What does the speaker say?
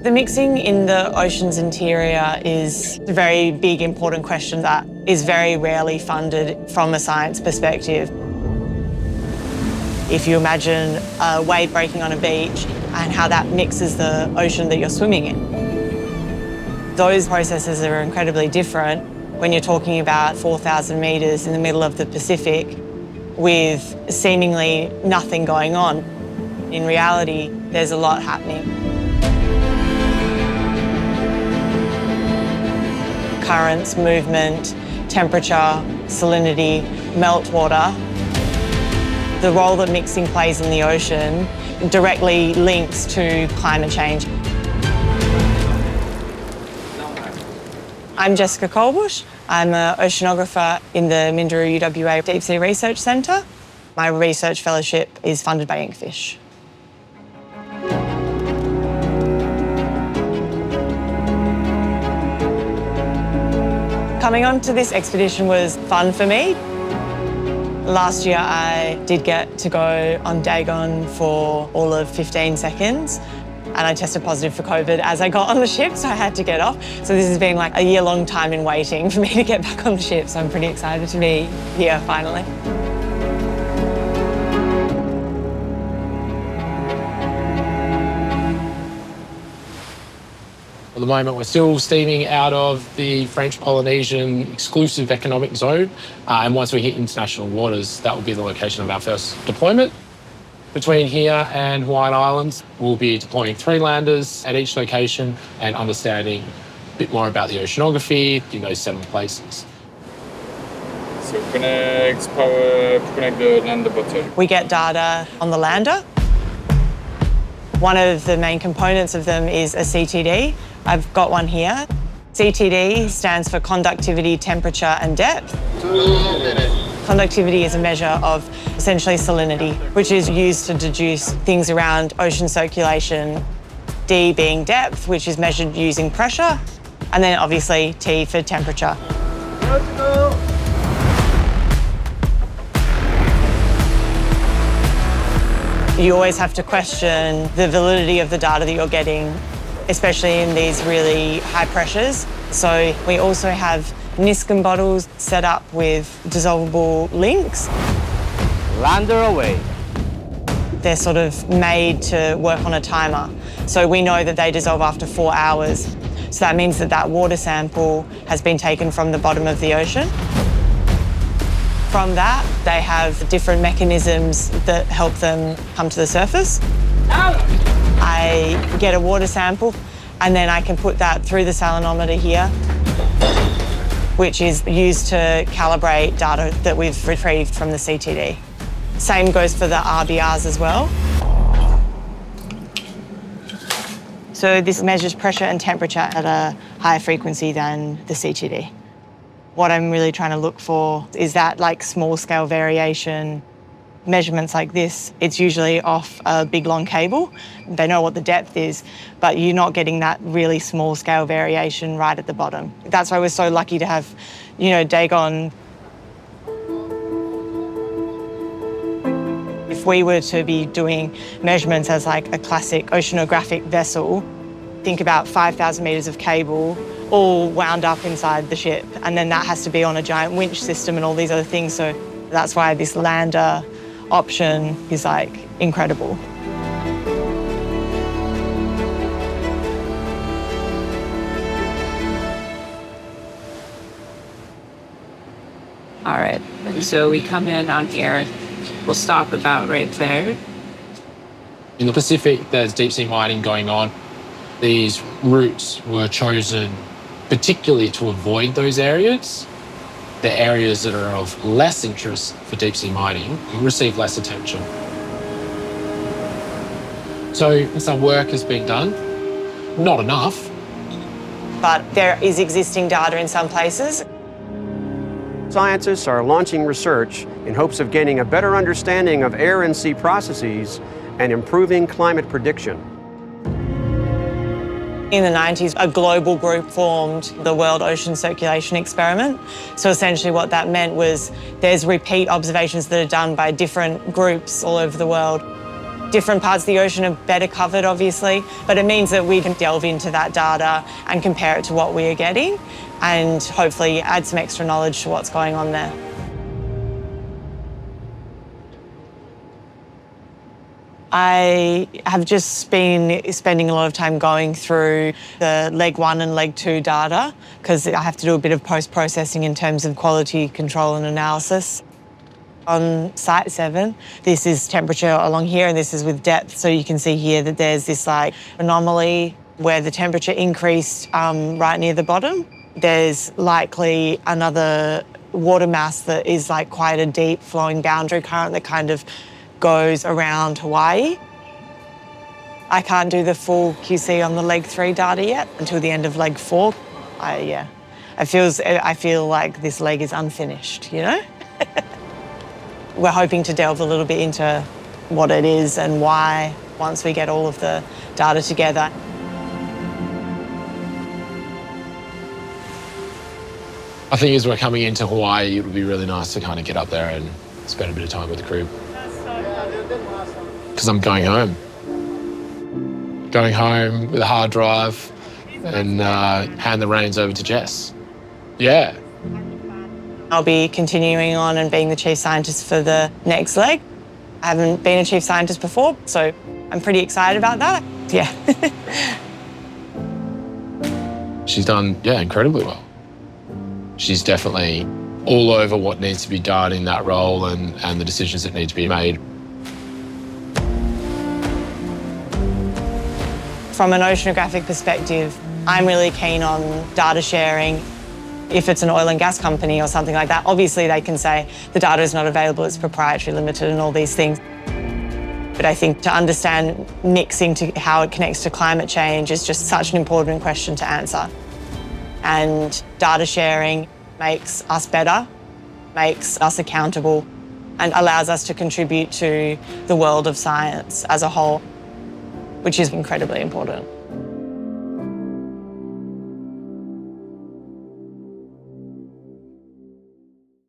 The mixing in the ocean's interior is a very big, important question that is very rarely funded from a science perspective. If you imagine a wave breaking on a beach and how that mixes the ocean that you're swimming in, those processes are incredibly different when you're talking about 4,000 metres in the middle of the Pacific with seemingly nothing going on. In reality, there's a lot happening. Currents, movement, temperature, salinity, meltwater. The role that mixing plays in the ocean directly links to climate change. I'm Jessica Colbush. I'm an oceanographer in the Minderoo-UWA Deep Sea Research Centre. My research fellowship is funded by Inkfish. Coming onto this expedition was fun for me. Last year I did get to go on Dagon for all of 15 seconds and I tested positive for COVID as I got on the ship, so I had to get off. So this has been like a year-long time in waiting for me to get back on the ship, so I'm pretty excited to be here finally. At the moment, we're still steaming out of the French-Polynesian exclusive economic zone. And once we hit international waters, that will be the location of our first deployment. Between here and Hawaiian Islands, we'll be deploying 3 landers at each location and understanding a bit more about the oceanography in those 7 places. So connect power to connect the lander bottom. We get data on the lander. One of the main components of them is a CTD. I've got one here. CTD stands for conductivity, temperature and depth. Conductivity is a measure of essentially salinity, which is used to deduce things around ocean circulation. D being depth, which is measured using pressure. And then obviously T for temperature. You always have to question the validity of the data that you're getting, especially in these really high pressures. So we also have Niskin bottles set up with dissolvable links. Lander away. They're sort of made to work on a timer. So we know that they dissolve after 4 hours. So that means that that water sample has been taken from the bottom of the ocean. From that, they have different mechanisms that help them come to the surface. I get a water sample and then I can put that through the salinometer here, which is used to calibrate data that we've retrieved from the CTD. Same goes for the RBRs as well. So this measures pressure and temperature at a higher frequency than the CTD. What I'm really trying to look for is that like small scale variation. Measurements like this, it's usually off a big long cable. They know what the depth is, but you're not getting that really small scale variation right at the bottom. That's why we're so lucky to have, Dagon. If we were to be doing measurements as like a classic oceanographic vessel, think about 5,000 metres of cable all wound up inside the ship, and then that has to be on a giant winch system and all these other things. So that's why this lander option is like incredible. All right, and so we come in on here. We'll stop about right there. In the Pacific, there's deep sea mining going on. These routes were chosen particularly to avoid those areas. The areas that are of less interest for deep sea mining receive less attention. So some work has been done, not enough. But there is existing data in some places. Scientists are launching research in hopes of gaining a better understanding of air and sea processes and improving climate prediction. In the 90s, a global group formed the World Ocean Circulation Experiment. So essentially what that meant was there's repeat observations that are done by different groups all over the world. Different parts of the ocean are better covered, obviously, but it means that we can delve into that data and compare it to what we are getting and hopefully add some extra knowledge to what's going on there. I have just been spending a lot of time going through the leg 1 and leg 2 data because I have to do a bit of post-processing in terms of quality control and analysis. On Site 7, this is temperature along here and this is with depth. So you can see here that there's this like anomaly where the temperature increased right near the bottom. There's likely another water mass that is like quite a deep flowing boundary current that kind of goes around Hawaii. I can't do the full QC on the leg 3 data yet until the end of leg 4. I feel like this leg is unfinished, you know? We're hoping to delve a little bit into what it is and why once we get all of the data together. I think as we're coming into Hawaii, it would be really nice to kind of get up there and spend a bit of time with the crew. Because I'm going home. Going home with a hard drive and hand the reins over to Jess. Yeah. I'll be continuing on and being the chief scientist for the next leg. I haven't been a chief scientist before, so I'm pretty excited about that. Yeah. She's done, incredibly well. She's definitely all over what needs to be done in that role and the decisions that need to be made. From an oceanographic perspective, I'm really keen on data sharing. If it's an oil and gas company or something like that, obviously they can say the data is not available, it's proprietary, limited and all these things. But I think to understand mixing to how it connects to climate change is just such an important question to answer. And data sharing makes us better, makes us accountable and allows us to contribute to the world of science as a whole, which is incredibly important.